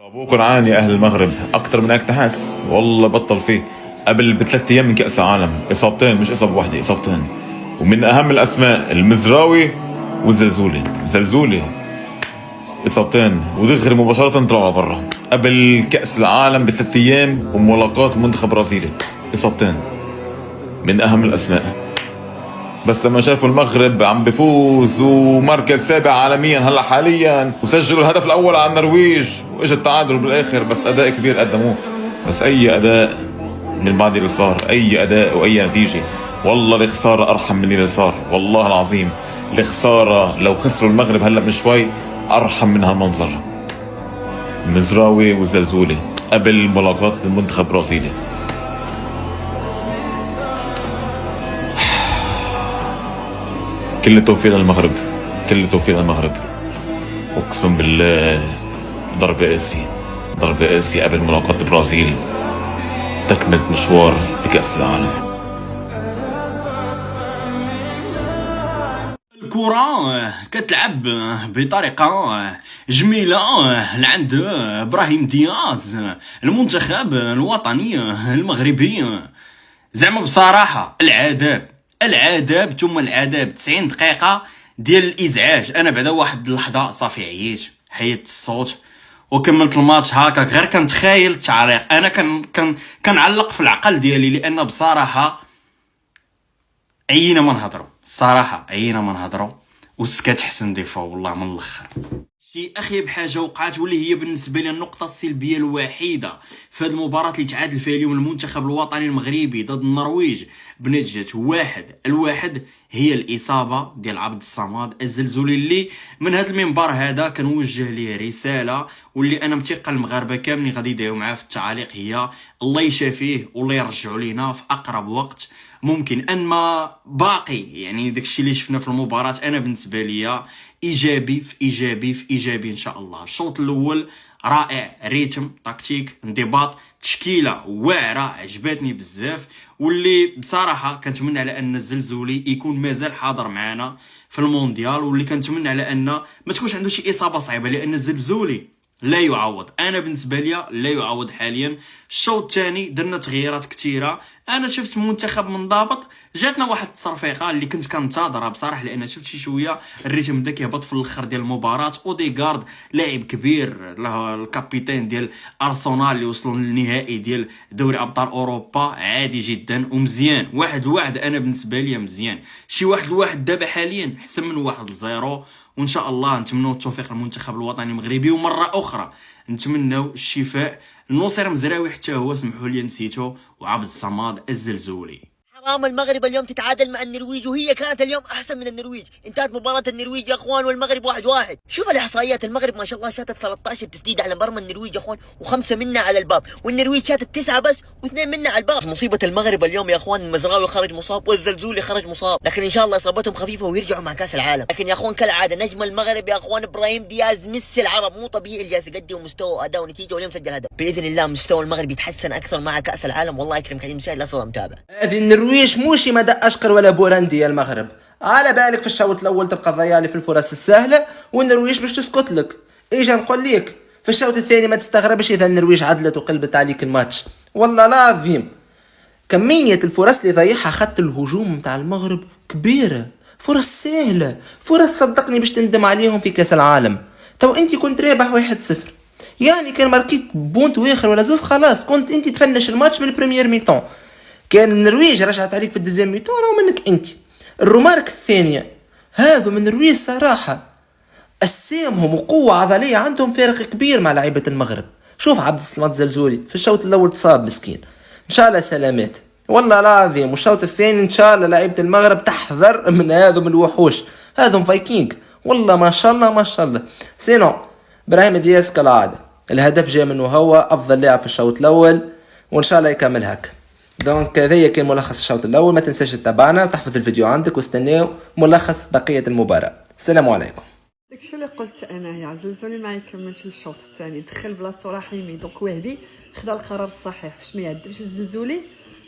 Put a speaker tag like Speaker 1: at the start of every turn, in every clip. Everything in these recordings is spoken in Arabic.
Speaker 1: ابوكم عاني يا اهل المغرب اكثر من هيك تحس والله بطل فيه. قبل بثلاث ايام من كاس العالم اصابتين، مش اصابه واحده، اصابتين، ومن اهم الاسماء المزراوي والزلزولي. زلزولي اصابتين ودغري مباشره طلعوا برا. قبل كاس العالم بثلاث ايام وملاقات منتخب برازيلي اصابتين من اهم الاسماء. بس لما شافوا المغرب عم بفوز ومركز سابع عالميا هلا حاليا، وسجلوا الهدف الاول على النرويج واجى التعادل بالاخر، بس اداء كبير قدموه. بس اي اداء من بعد اللي صار، اي اداء واي نتيجه، والله الخساره ارحم من اللي صار. والله العظيم الخساره لو خسروا المغرب هلا من شوي ارحم من هالمنظر. مزراوي وزلزولي قبل ملاقات المنتخب البرازيلي. كل التوفيق للمغرب، كل التوفيق للمغرب. اقسم بالله ضربة قاسية، ضربة قاسية قبل ملاقاة البرازيل تكملة مشوار لكأس العالم.
Speaker 2: الكرة كتلعب بطريقة جميلة لعند إبراهيم دياز المنتخب الوطني المغربي. زعما بصراحة العذاب ثم العذاب. 90 دقيقة ديال الازعاج. انا بعدا واحد اللحظة صافي حيدت الصوت وكملت الماتش هكاك، غير كنتخايل التعليق. انا كنعلق في العقل ديالي، لان بصراحة عينا ما نهضروا، الصراحة عينا ما نهضروا، والسكات حسن ديفا والله من الاخر. شي اخيب حاجه وقعت، واللي هي بالنسبه لي النقطه السلبيه الوحيده في هذه المباراه اللي تعادل فيها اليوم المنتخب الوطني المغربي ضد النرويج بنتيجه 1-1، هي الاصابه ديال عبد الصمد الزلزولي، اللي من هذا المنبر هذا كنوجه ليه رساله، واللي انا متيقن المغاربه كاملين غادي يدعيو معاه في التعاليق، هي الله يشافيه والله يرجعوا لينا في اقرب وقت ممكن. انما باقي يعني داكشي اللي شفنا في المباراه انا بالنسبه ليا ايجابي في ايجابي في ايجابي ان شاء الله. الشوط الاول رائع، ريتم، تكتيك، انضباط، تشكيله واعره عجبتني بزاف، واللي بصراحه كنتمنى على ان الزلزولي يكون مازال حاضر معنا في المونديال، واللي كنتمنى على ان ما تكونش عنده شي اصابه صعيبه، لان الزلزولي لا يعوض. انا بالنسبه لي لا يعوض حاليا. الشوط الثاني درنا تغييرات كثيره، انا شفت منتخب منضبط، جاتنا واحد التصرفيقه اللي كنت كنتظرها بصراحه، لان شفت شي شويه الريتم بدا كيهبط في الاخر ديال المباراه. اوديغارد لاعب كبير، الكابيتان ديال ارسنال اللي وصلوا للنهائي ديال دوري ابطال اوروبا، عادي جدا ومزيان. 1-1 انا بالنسبه لي مزيان. شي 1-1 دابا حاليا احسن من 1-0، وان شاء الله نتمنوا التوفيق للمنتخب الوطني المغربي. ومره اخرى نتمنوا الشفاء لنصير مزراوي حتى هو، سمحوا لي نسيتو، وعبد الصمد الزلزولي.
Speaker 3: حرام المغرب اليوم تتعادل مع النرويج، وهي كانت اليوم احسن من النرويج. انتهت مباراة النرويج يا اخوان والمغرب 1-1. شوف الاحصائيات، المغرب ما شاء الله شاتت 13 تسديد على مرمى النرويج يا اخوان، و5 منا على الباب، والنرويج شاتت 9 بس و2 منا على الباب. مصيبة المغرب اليوم يا اخوان، المزراوي خرج مصاب والزلزولي خرج مصاب، لكن ان شاء الله اصابتهم خفيفة ويرجعوا مع كاس العالم. لكن يا اخوان كالعادة نجم المغرب يا اخوان ابراهيم دياز ميسي العرب، مو طبيعي اللي جالس يقدم مستوى واداء ونتيجة، واليوم سجل هدف. باذن الله مستوى المغرب يتحسن اكثر مع كاس العالم. والله يكرمك يا مشاهد لا متابع.
Speaker 4: هذه النرويج موشي مدى اشقر ولا بوراندي يا المغرب. على بالك في الشوط الاول تبقى ضيالي في الفرص السهله، والنرويج باش تسكت لك. اجا نقول لك في الشوط الثاني ما تستغربش اذا النرويج عدلت وقلبت عليك الماتش. والله لازم كمية الفرص اللي ضيعها خط الهجوم متاع المغرب كبيرة، فرص سهلة، فرص صدقني باش تندم عليهم في كاس العالم. تو انت كنت رابح 1-0، يعني كان ماركيت بونت واخر ولا زوز خلاص كنت انت تفنش الماتش من البريمير ميتون. كان النرويج رجعت عليك في الدوزيام ميتون راهو منك انت. الرومارك الثانية هذو من النرويج صراحة أسامهم وقوة عضلية عندهم فارق كبير مع لعيبة المغرب. شوف عبد الصمد زلزولي في الشوط الأول تصاب مسكين، إن شاء الله سلامات والله العظيم. والشوط الثاني إن شاء الله لعيبة المغرب تحذر من هذم الوحوش، هذم فايكينغ والله ما شاء الله ما شاء الله. سينو إبراهيم دياز كالعادة الهدف جاء منه، هو أفضل لاعب في الشوط الأول، وإن شاء الله يكمل هكا. دونك هذايا كان ملخص الشوط الاول. ما تنساش تتابعنا وتحفظ الفيديو عندك، واستناو ملخص بقيه المباراه. السلام عليكم.
Speaker 5: داكشي اللي قلت انايا، زلزولي ما يكملش الشوط الثاني، دخل بلاصتو رحيمي. دونك وهبي خدا القرار الصحيح باش ما يعذبش الزلزولي،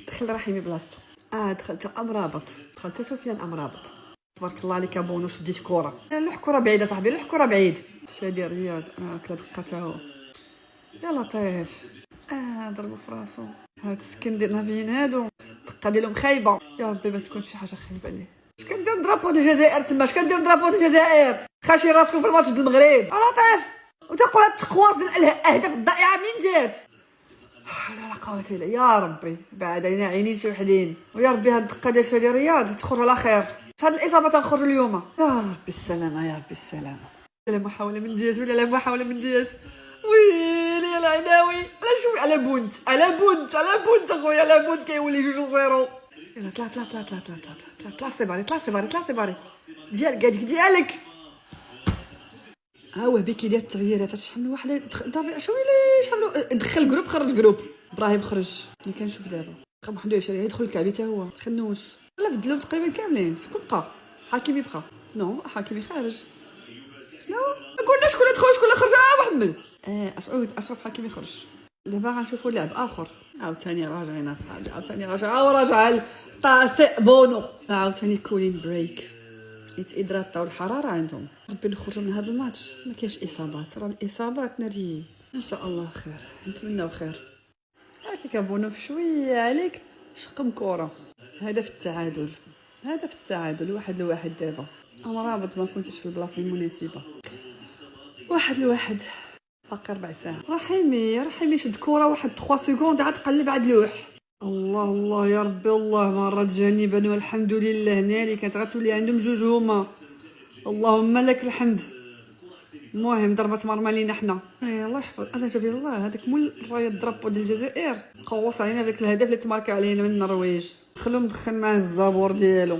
Speaker 5: دخل رحيمي بلاصتو. دخلت امرابط، دخلت سفيان امرابط. تبارك الله عليك ابونو، شديت كره، لوح كره بعيده صاحبي، لوح كره بعيد. شادي رياض كلا دقه تا هو يا لطيف. ضربوا في راسو. هاد السكن ديال نافيين هادو الدقه ديالهم خايبه. يا ربي ما تكونش شي حاجه خايبه ليه. اش كندير درابو ديال الجزائر تما؟ اش كندير درابو ديال الجزائر؟ خاشي راسكم في الماتش ديال المغرب. لطيف وتقول هاد التقواص الاهداف الضائعه منين جات؟ لا قوه الا يا ربي بعد علينا عينين شي وحدين. ويا ربي هاد الدقه ديال شادي رياض تخرج على خير. هاد الاصابه تنخرجوا اليوم. يا ربي السلامه يا ربي السلامه. لا محاوله من دياز ولا لا محاوله من دياز. ويلي يا العناوي على شوي على بونت اخويا على بونت كيولي 2-0. يلا طلع سيباري ديالك هذيك ديالك. ها هو بكي داير التغييرات شحال واحد شوي لي شحال دخل جروب خرج جروب. ابراهيم خرج اللي كنشوف دابا رقم 21 يدخل الكعبي حتى هو خنوس ولا بدلهم تقريبا كاملين. شكون بقى؟ حكيمي بقى. نو حكيمي خارج. شنو ما قلنا شكون دخل شكون خرج؟ محمد اشرف حكيمي خرج. دابا غنشوفوا لعب اخر. عاوتاني راجعين اصحابي عاوتاني راجع طاسي بونو. عاوتاني كولين بريك يتإدراطاو الحراره عندهم. ربي نخرجوا من هذا الماتش ما كاينش اصابات. راه الاصابات ناري ان شاء الله خير نتمناو خير. هاكا بونو شويه عليك شقم كره. هدف التعادل 1-1 دابا. انا رابط ما كنتش في البلاصه المناسبه. 1-1 باقي 4 ساعات. رحيمي شد كره واحد 3 سكوند عاد قلب عاد لوح. الله يا ربي الله مرات جانبا والحمد لله. ناري كانت غتولي عندهم 2 هما. اللهم لك الحمد. المهم ضربه مرمى لينا حنا. الله يحفظ. انا جابي الله هذاك مول الرايه درابو ديال الجزائر قوص علينا داك الهدف اللي تماركا علينا من النرويج. خلو مدخل معاه الزابور ديالو.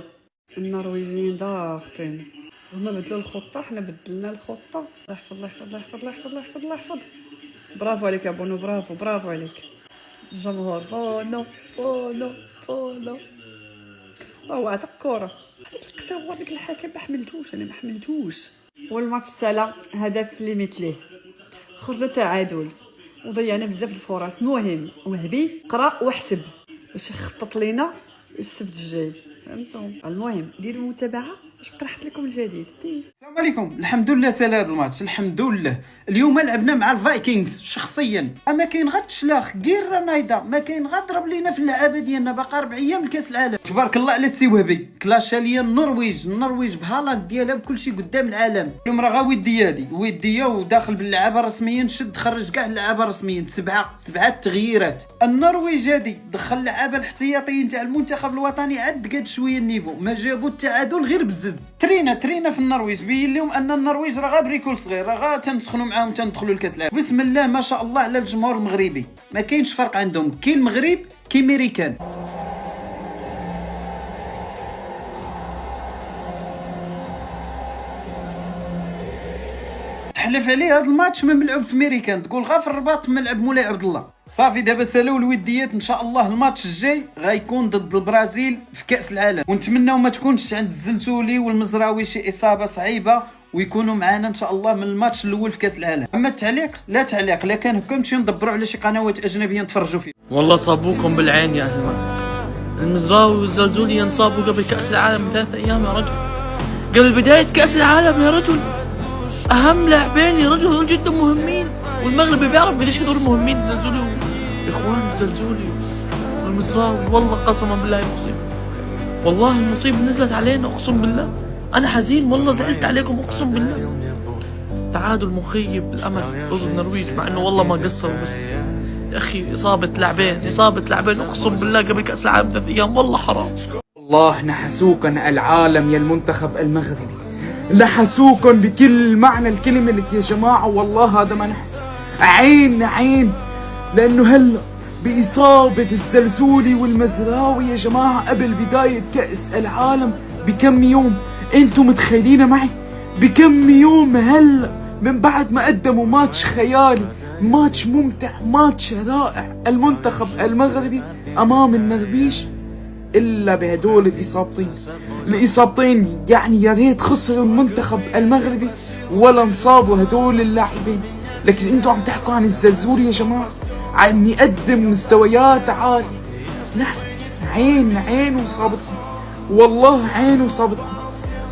Speaker 5: النرويجيين ضاغطين هما بدلوا الخطه حنا بدلنا الخطه. الله يحفظ. برافو عليك يا بونو برافو عليك. الجمهور بونو هو عتق كره. هذيك القساوه ديك الحكم ما حملتوش. والماتش سالا هدف اللي مثليه. خرجنا تعادل وضيعنا بزاف الفرص. مهم وهبي قرا واحسب باش يخطط لينا السبت الجاي. فهمتوا؟ المهم ديروا متابعه باش نطرح لكم الجديد. بيس.
Speaker 6: السلام عليكم. الحمد لله سال هذا الماتش الحمد لله. اليوم لعبنا مع الفايكنجز شخصيا. اما كاين غير تشلاخ غير رنايدا ما كاين غير ضرب لينا في اللعابه ديالنا. باقا 4 ايام لكاس العالم. تبارك الله على السي وهبي. كلاشا ليا النرويج بهالاند ديالها بكلشي قدام العالم. اليوم راه وديه وداخل باللعابه رسميا. شد خرج كاع اللعابه رسميا 7 تغييرات. النرويج هادي دخل اللعابه الاحتياطيين تاع المنتخب الوطني عاد قاد شويه النيفو. ما جابوا التعادل غير بزز. ترينا في النرويج. بين لهم ان النرويج راه بريكول صغير راه تنسخنوا معاهم تندخلوا لكاس العالم. بسم الله ما شاء الله على الجمهور المغربي. ما كاينش فرق عندهم. كاين المغرب كاين ميريكان. تحلف عليه هذا الماتش ما ملعوب في ميريكان. تقول غا في الرباط ملعب مولاي عبد الله. صافي دابا سالاو الوديات. ان شاء الله الماتش الجاي غيكون ضد البرازيل في كاس العالم. ونتمناو ما تكونش عند الزلزولي والمزراوي شي اصابه صعيبه ويكونوا معنا ان شاء الله من الماتش الاول في كاس العالم. اما التعليق لا تعليق. لا كان هكا نمشيو ندبروا على شي قنوات اجنبيه نتفرجوا فيه.
Speaker 7: والله صابوكم بالعين يا اهل المزراوي والزلزولي انصابوا قبل كاس العالم ب3 ايام يا رجل. قبل بدايه كاس العالم يا رجل. اهم لاعبين يا رجل جدا مهمين. والمغرب بيعرف قديش هذول مهمين. الزلزولي اخوان الزلزولي والمزراوي. والله قسما بالله مصيبه. والله المصيبه نزلت علينا اقسم بالله. انا حزين والله زعلت عليكم اقسم بالله. تعادل مخيب بالامل ضد النرويج مع انه والله ما قصروا. بس يا اخي اصابه لاعبين اقسم بالله قبل كاس العالم 3 ايام. والله حرام.
Speaker 8: والله نحسوكن العالم يا المنتخب المغربي. نحسوكن بكل معنى الكلمة لك يا جماعة. والله هذا ما نحس عين لأنه هلا بإصابة الزلزولي والمزراوي يا جماعة قبل بداية كأس العالم بكم يوم. انتم متخيلين معي بكم يوم هلا من بعد ما قدموا ماتش خيالي ماتش ممتع ماتش رائع المنتخب المغربي أمام النرويج إلا بهدول الإصابتين يعني يا ريت خسروا المنتخب المغربي ولا انصابوا هدول اللاعبين. لكن انتوا عم تحكوا عن الزلزولي يا جماعة عم يقدم مستويات عالية. نحس عين وصابتكم. والله عين وصابتكم.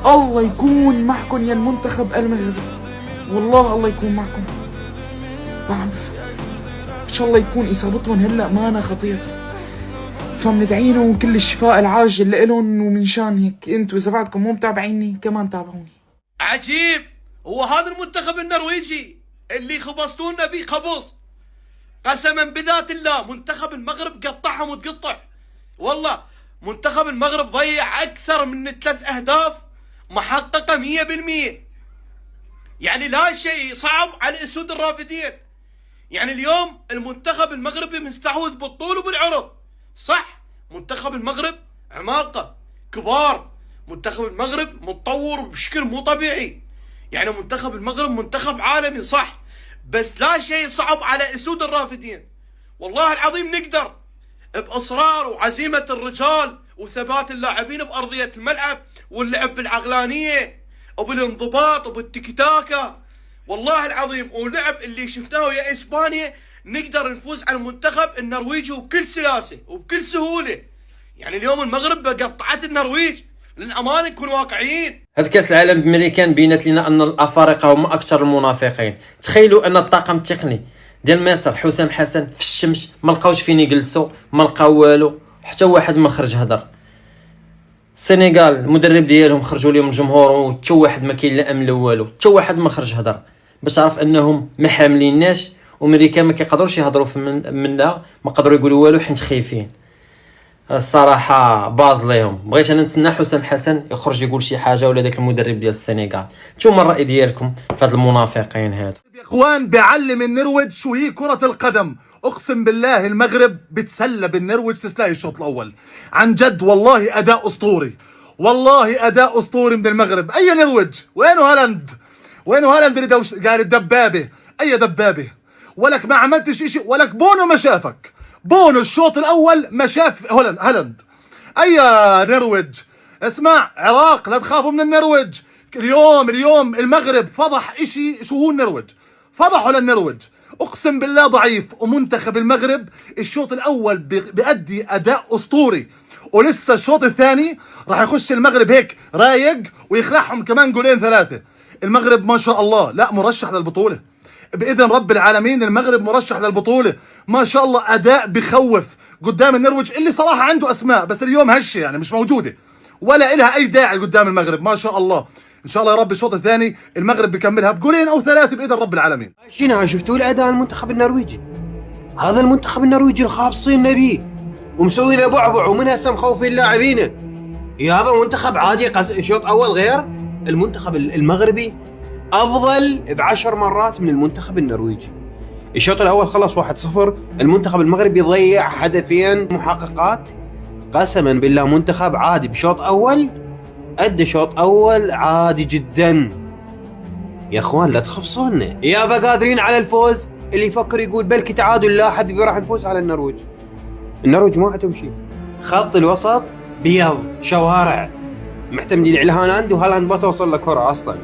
Speaker 8: الله يكون معكم يا المنتخب المغربي. والله الله يكون معكم. بعرف ان شاء الله يكون اصابتهم هلا مانا خطيره، فمندعي لهم كل الشفاء العاجل لإلهم. ومن شان هيك انتوا اذا بعدكم مو متابعيني كمان تابعوني.
Speaker 9: عجيب، هو هذا المنتخب النرويجي اللي خبصتونا بيه خبص، قسما بذات الله منتخب المغرب قطعهم وتقطع. والله منتخب المغرب ضيع اكثر من 3 اهداف محققه 100%. يعني لا شيء صعب على الاسود الرافدين. يعني اليوم المنتخب المغربي مستحوذ بالطول وبالعرض، صح؟ منتخب المغرب عمالقه كبار، منتخب المغرب متطور بشكل مو طبيعي. يعني منتخب المغرب منتخب عالمي صح، بس لا شيء صعب على اسود الرافدين. والله العظيم نقدر باصرار وعزيمه الرجال وثبات اللاعبين بارضيه الملعب واللعب بالعقلانيه وبالانضباط وبالتيكي-تاكا. والله العظيم ولعب اللي شفناه يا اسبانيا نقدر نفوز على المنتخب النرويجي وبكل سلاسه وبكل سهوله. يعني اليوم المغرب قطعت النرويج، للامانه نكون واقعيين.
Speaker 10: هاد كاس العالم بامريكان بينت لنا ان الافارقه هم اكثر المنافقين. تخيلوا ان الطاقم التقني ديال مصر حسام حسن في الشمس ما لقاوش فين يجلسوا، ما لقاو والو، حتى واحد ما خرج هضر. السنغال المدرب ديالهم خرجوا لهم الجمهور وحتى واحد ما كاين لا امن لا والو، حتى واحد ما خرج هضر باش عرف انهم ما حامليناش. وامريكان ما كيقدروش يهضروا منا، ما قدروا يقولوا والو حيت خايفين. الصراحه باز ليهم. بغيت انا نتسنى حسام حسن يخرج يقول شي حاجه ولا داك المدرب ديال السنغال. نتوما الراي ديالكم في هاد المنافقين هادو
Speaker 11: يا اخوان؟ بيعلم النرويج شو هي كره القدم. اقسم بالله المغرب بتسلى بالنرويج تسلاقي الشوط الاول. عن جد والله اداء اسطوري، والله اداء اسطوري من المغرب. اي نرويج؟ وينه هالاند؟ وينه هالاند اللي قال الدبابه؟ اي دبابه؟ ولك ما عملتش اشي، ولك بونو ما شافك. بونو الشوط الاول ما شاف هالاند. اي نرويج؟ اسمع عراق لا تخافوا من النرويج. اليوم المغرب فضح اشي. شو هو النرويج؟ فضحوا للنرويج. اقسم بالله ضعيف. ومنتخب المغرب الشوط الاول بيأدي اداء اسطوري، ولسه الشوط الثاني راح يخش المغرب هيك رايق ويخلعهم كمان جولين 3. المغرب ما شاء الله لا مرشح للبطوله باذن رب العالمين. المغرب مرشح للبطوله ما شاء الله. اداء بخوف قدام النرويج اللي صراحه عنده اسماء بس اليوم هشه يعني مش موجوده ولا إلها اي داعي قدام المغرب ما شاء الله. ان شاء الله يا رب الشوط الثاني المغرب بيكملها بجولين او 3 باذن رب العالمين.
Speaker 12: شفتوا الاداء المنتخب النرويجي؟ هذا المنتخب النرويجي الخابصين نبيه ومسوي له بعبع ومن هسه مخوفين لاعبينه. يا هذا منتخب عادي شوط اول غير. المنتخب المغربي افضل ب10 مرات من المنتخب النرويجي. الشوط الاول خلص 1-0. المنتخب المغربي ضيع هدفين محققات. قسما بالله منتخب عادي بشوط اول ادى شوط اول عادي جدا. يا اخوان لا تخبصونا، يابا قادرين على الفوز. اللي يفكر يقول بلكي تعادل، لا حبيبي راح نفوز على النرويج. النرويج ما عندهم شيء. خط الوسط بيض شوارع، معتمدين على هالاند وهالاند ما توصل له كره اصلا.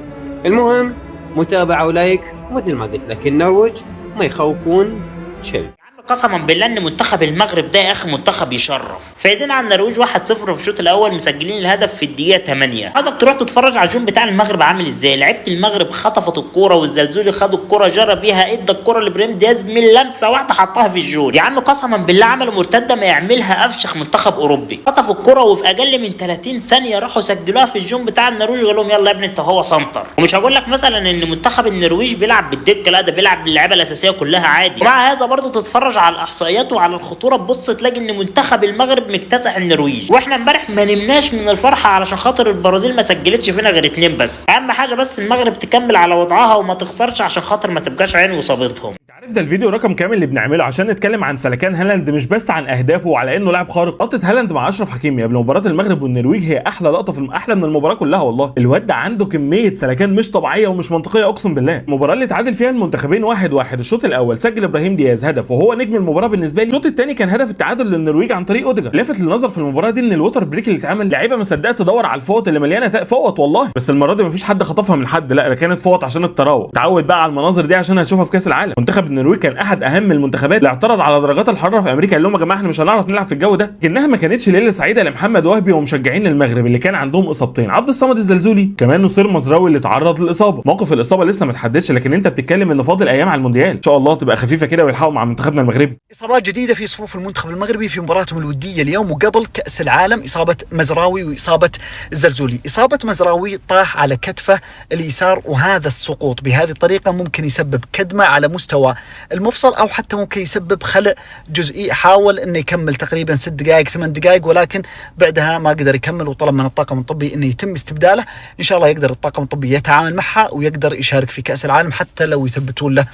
Speaker 12: المهم متابعه ولايك. مثل ما قلت لك النرويج ما يخوفون شيء.
Speaker 13: قسما بالله ان منتخب المغرب ده يا اخي منتخب يشرف. فايزين على النرويج 1-0 في الشوط الاول، مسجلين الهدف في الدقيقه 8. عايزك تروح تتفرج على الجون بتاع المغرب عامل ازاي. لعيبه المغرب خطفت الكوره والزلزولي خدوا الكوره جرى بيها، ادى الكوره لابراهيم دياز من لمسه واحده حطها في الجون. يا عم قسما بالله عملوا مرتده ما يعملها افشخ منتخب اوروبي. خطفوا الكوره وفي اقل من 30 ثانيه راحوا سجلوها في الجون بتاع النرويج وقال لهم يلا يا ابني انت هو سنتر. ومش هقول لك مثلا ان منتخب النرويج بيلعب بالدكه، لا ده بيلعب باللعيبه الاساسيه كلها عادي. ومع هذا برضه تتفرج على الاحصائيات وعلى الخطوره تبص تلاقي ان منتخب المغرب مكتسح النرويج. واحنا امبارح ما نمناش من الفرحه علشان خاطر البرازيل ما سجلتش فينا غير 2 بس. اهم حاجه بس المغرب تكمل على وضعها وما تخسرش عشان خاطر ما تبقاش عين وصابتهم.
Speaker 14: عارف ده الفيديو رقم كامل اللي بنعمله عشان نتكلم عن سلكان هالاند، مش بس عن اهدافه وعلى انه لاعب خارق. لقطه هالاند مع اشرف حكيمي قبل مباراه المغرب والنرويج هي احلى لقطه في احلى من المباراه كلها. والله الواد ده عنده كميه سلكان مش طبيعيه ومش منطقيه اقسم بالله. المباراه اللي تعادل فيها المنتخبين 1-1، الشوط الاول سجل ابراهيم دياز هدف وهو نجم المباراه بالنسبه لي. الشوط الثاني كان هدف التعادل للنرويج عن طريق اوديجارد. لافت للنظر في المباراه دي ان الوتر بريك اللي اتعمل لعيبه ما صدقت تدور على الفوط اللي مليانه فوط والله، بس المره دي مفيش حد خطفها من حد، لا ده كانت فوط عشان التراوح. تعود بقى على المناظر دي عشان هنشوفها في كاس العالم. منتخب النرويج كان احد اهم المنتخبات اللي اعترض على درجات الحراره في امريكا، قال لهم يا جماعه احنا مش هنعرف نلعب في الجو ده. لكنها ما كانتش ليله سعيده لمحمد وهبي ومشجعين المغرب اللي كان عندهم اصابتين، عبد الصمد الزلزولي كمان نصير مزراوي اللي تعرض للاصابه. موقف الاصابه لسه ما اتحددش، لكن انت بتتكلم ان فاضل ايام على المونديال، ان شاء الله تبقى خفيفه كده ويلحقوا مع منتخبنا المغربي.
Speaker 15: اصابات جديده في صفوف المنتخب المغربي في مباراتهم الوديه اليوم وقبل كاس العالم، اصابه مزراوي واصابه الزلزولي. اصابه مزراوي طاح على كتفه اليسار، وهذا السقوط بهذه الطريقه ممكن يسبب كدمه على مستوى المفصل او حتى ممكن يسبب خلع جزئي. حاول انه يكمل تقريبا 6 دقائق 8 دقائق، ولكن بعدها ما قدر يكمل وطلب من الطاقم الطبي انه يتم استبداله. ان شاء الله يقدر الطاقم الطبي يتعامل معها ويقدر يشارك في كاس العالم حتى لو يثبتون له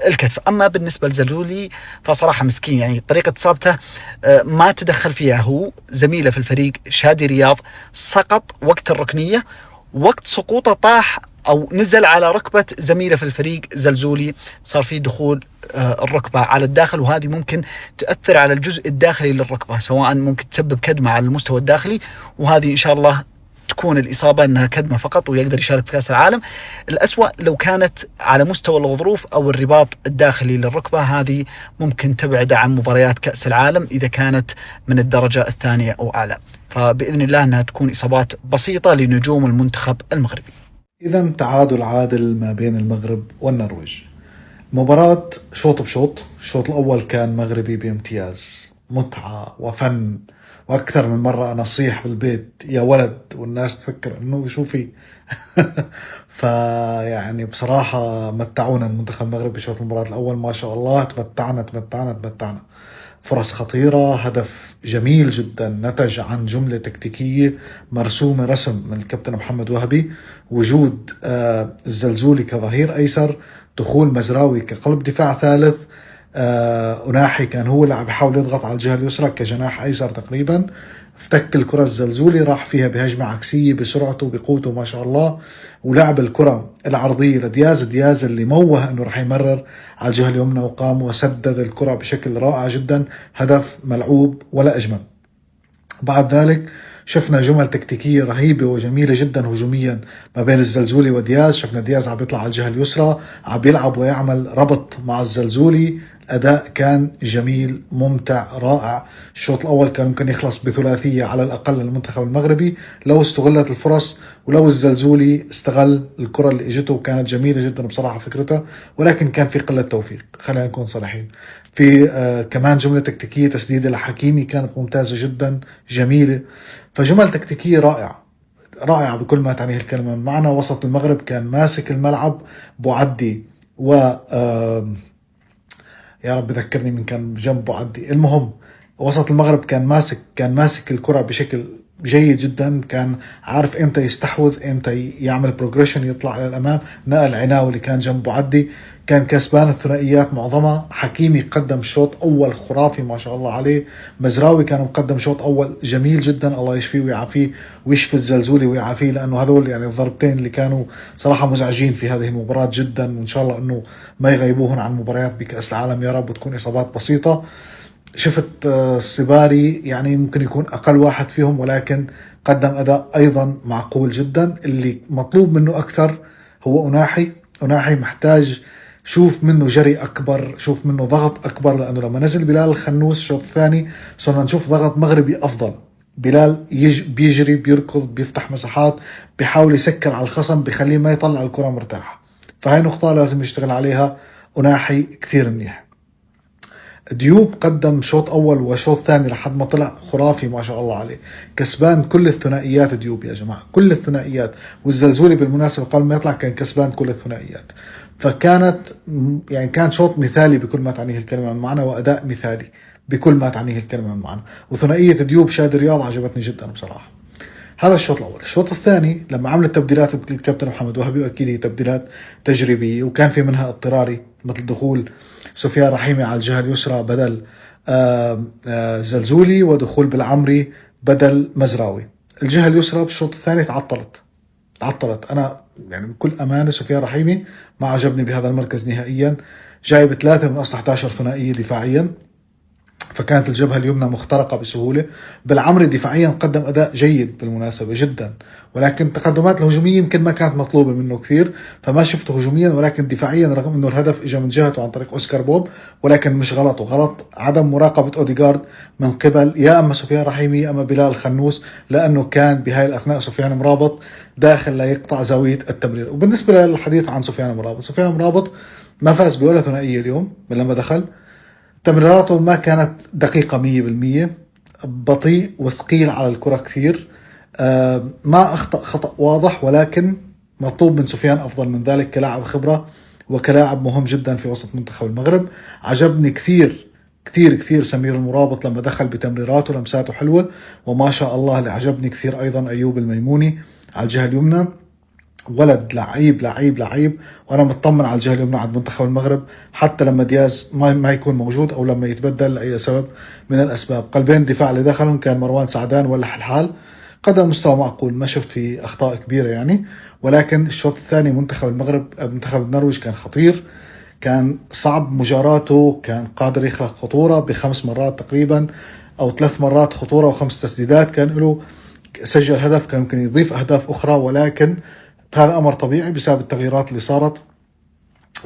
Speaker 15: الكتف. اما بالنسبه لزلزولي فصراحه مسكين، يعني طريقه اصابته ما تدخل فيها هو، زميله في الفريق شادي رياض سقط وقت الركنيه، وقت سقوطه طاح او نزل على ركبه زميله في الفريق زلزولي، صار في دخول الركبه على الداخل، وهذه ممكن تؤثر على الجزء الداخلي للركبه، سواء ممكن تسبب كدمه على المستوى الداخلي، وهذه ان شاء الله تكون الإصابة أنها كدمة فقط ويقدر يشارك في كأس العالم. الأسوأ لو كانت على مستوى الغضروف أو الرباط الداخلي للركبة، هذه ممكن تبعد عن مباريات كأس العالم إذا كانت من الدرجة الثانية أو أعلى. فبإذن الله أنها تكون إصابات بسيطة لنجوم المنتخب المغربي.
Speaker 11: إذا تعادل عادل ما بين المغرب والنرويج. مباراة شوط بشوط، الشوط الأول كان مغربي بامتياز، متعة وفن، واكثر من مره انا اصيح بالبيت يا ولد والناس تفكر انه شو في فيعني بصراحه متعونا المنتخب المغربي بشوط المباراه الاول، ما شاء الله تمتعنا. فرص خطيره، هدف جميل جدا نتج عن جمله تكتيكيه مرسومه رسم من الكابتن محمد وهبي، وجود الزلزولي كظهير ايسر، دخول مزراوي كقلب دفاع ثالث، أناحي كان هو اللي عم بيحاول يضغط على الجهة اليسرى كجناح أيسر تقريبا، افتك الكرة الزلزولي راح فيها بهجمة عكسية بسرعته بقوته ما شاء الله، ولعب الكرة العرضية لدياز اللي موه انه راح يمرر على الجهة اليمنى، وقام وسدد الكرة بشكل رائع جدا، هدف ملعوب ولا أجمل. بعد ذلك شفنا جمل تكتيكية رهيبة وجميلة جدا هجوميا ما بين الزلزولي ودياز. شفنا دياز عم بيطلع على الجهة اليسرى، عم بيلعب ويعمل ربط مع الزلزولي، أداء كان جميل ممتع رائع. الشوط الأول كان ممكن يخلص بثلاثية على الأقل للمنتخب المغربي لو استغلت الفرص، ولو الزلزولي استغل الكرة اللي اجته، وكانت جميلة جدا بصراحة فكرتها، ولكن كان في قلة توفيق، خلينا نكون صريحين. في كمان جملة تكتيكية تسديدة لحكيمي كانت ممتازة جدا جميلة، فجمل تكتيكية رائعة بكل ما تعنيه الكلمة. معنا وسط المغرب كان ماسك الملعب بوعدي و يا رب ذكرني من كان جنب بوعدي، المهم وسط المغرب كان ماسك الكرة بشكل جيد جدا، كان عارف امتى يستحوذ، امتى يعمل بروجريشن يطلع الى الامام. نقل عناوي اللي كان جنب بوعدي، كان كسبان الثنائيات معظمها. حكيمي قدم شوط اول خرافي ما شاء الله عليه. مزراوي كان مقدم شوط اول جميل جدا، الله يشفيه ويعافيه ويشفي الزلزولي ويعافيه، لانه هذول يعني الضربتين اللي كانوا صراحه مزعجين في هذه المباراه جدا، وان شاء الله انه ما يغيبوهن عن مباريات بكاس العالم يا رب، وتكون اصابات بسيطه. شفت الصباري يعني ممكن يكون اقل واحد فيهم، ولكن قدم اداء ايضا معقول جدا. اللي مطلوب منه اكثر هو أناحي محتاج شوف منه جري أكبر، شوف منه ضغط أكبر، لأنه لما نزل بلال الخنوس الشوط الثاني صرنا نشوف ضغط مغربي أفضل. بلال بيجري بيركض بيفتح مساحات، بيحاول يسكر على الخصم، بيخليه ما يطلع الكرة مرتاح. فهي نقطة لازم يشتغل عليها أناحي كثير منيح. ديوب قدم شوط أول وشوط ثاني لحد ما طلع خرافي ما شاء الله عليه، كسبان كل الثنائيات ديوب يا جماعة، كل الثنائيات. والزلزولي بالمناسبة قبل ما يطلع كان كسبان كل الثنائيات، فكانت يعني كان شوط مثالي بكل ما تعنيه الكلمة من معنى، وأداء مثالي بكل ما تعنيه الكلمة من معنى. وثنائية ديوب شادي رياض عجبتني جدا بصراحة. هذا الشوط الأول. الشوط الثاني لما عملت تبديلات الكابتن محمد وهبي، وأكيد هي تبديلات تجريبية وكان في منها اضطراري، مثل دخول سفيان رحيمي على الجهة اليسرى بدل زلزولي، ودخول بالعمري بدل مزراوي. الجهة اليسرى بالشوط الثاني تعطلت. أنا يعني بكل أمانة سفيان رحيمي ما عجبني بهذا المركز نهائيا، جايب 3 من أصل 11 ثنائية دفاعيا. فكانت الجبهة اليمنى مخترقة بسهولة. بالعمري دفاعيا قدم أداء جيد بالمناسبة جدا، ولكن التقدمات الهجومية يمكن ما كانت مطلوبة منه كثير، فما شفته هجوميا. ولكن دفاعيا رغم أنه الهدف إجا من جهته عن طريق أوسكار بوب، ولكن مش غلطه، غلط عدم مراقبة أوديغارد من قبل يا أما سفيان رحيمي يا أما بلال الخنوس، لأنه كان بهاي الأثناء سفيان مرابط داخل ليقطع زاوية التمرير. وبالنسبة للحديث عن سفيان مرابط، سفيان مرابط ما فاز بولا ثنائية اليوم من لما دخل. تمريراته ما كانت دقيقة 100%، بطيء وثقيل على الكرة كثير، ما أخطأ خطأ واضح، ولكن مطلوب من سفيان أفضل من ذلك كلاعب خبرة وكلاعب مهم جدا في وسط منتخب المغرب. عجبني كثير كثير كثير سمير المرابط لما دخل بتمريراته، لمساته حلوة، وما شاء الله اللي عجبني كثير أيضا أيوب الميموني على الجهة اليمنى، ولد لعيب لعيب لعيب، وانا مطمن على الجهه اليمنى عند منتخب المغرب حتى لما دياز ما يكون موجود او لما يتبدل لاي سبب من الاسباب. قلبين الدفاع اللي دخلهم كان مروان سعدان ولح الحال، قدم مستوى معقول، ما شفت فيه اخطاء كبيره يعني. ولكن الشوط الثاني منتخب المغرب منتخب النرويج كان خطير، كان صعب مجاراته، كان قادر يخلق خطوره ب5 مرات تقريبا او 3 مرات خطوره و5 تسديدات كان له، سجل هدف، كان ممكن يضيف اهداف اخرى، ولكن هذا أمر طبيعي بسبب التغييرات اللي صارت.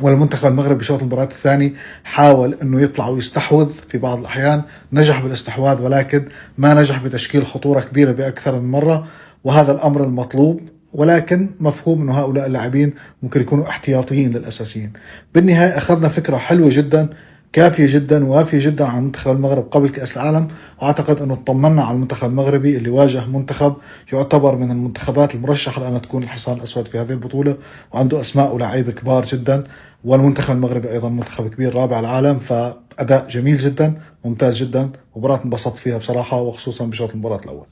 Speaker 11: والمنتخب المغربي بشوط المباراة الثاني حاول أنه يطلع ويستحوذ في بعض الأحيان، نجح بالاستحواذ ولكن ما نجح بتشكيل خطورة كبيرة بأكثر من مرة، وهذا الأمر المطلوب. ولكن مفهوم أنه هؤلاء اللاعبين ممكن يكونوا احتياطيين للأساسيين. بالنهاية أخذنا فكرة حلوة جدا، كافية جدا، وافية جدا عن منتخب المغرب قبل كأس العالم، وأعتقد أنه اطمنا على المنتخب المغربي اللي واجه منتخب يعتبر من المنتخبات المرشحة لأن تكون الحصان الأسود في هذه البطولة، وعنده أسماء ولاعيبة كبار جدا، والمنتخب المغربي أيضا منتخب كبير رابع العالم. فأداء جميل جدا، ممتاز جدا، مباراة انبسطت فيها بصراحة، وخصوصا بشوط المباراة الأول.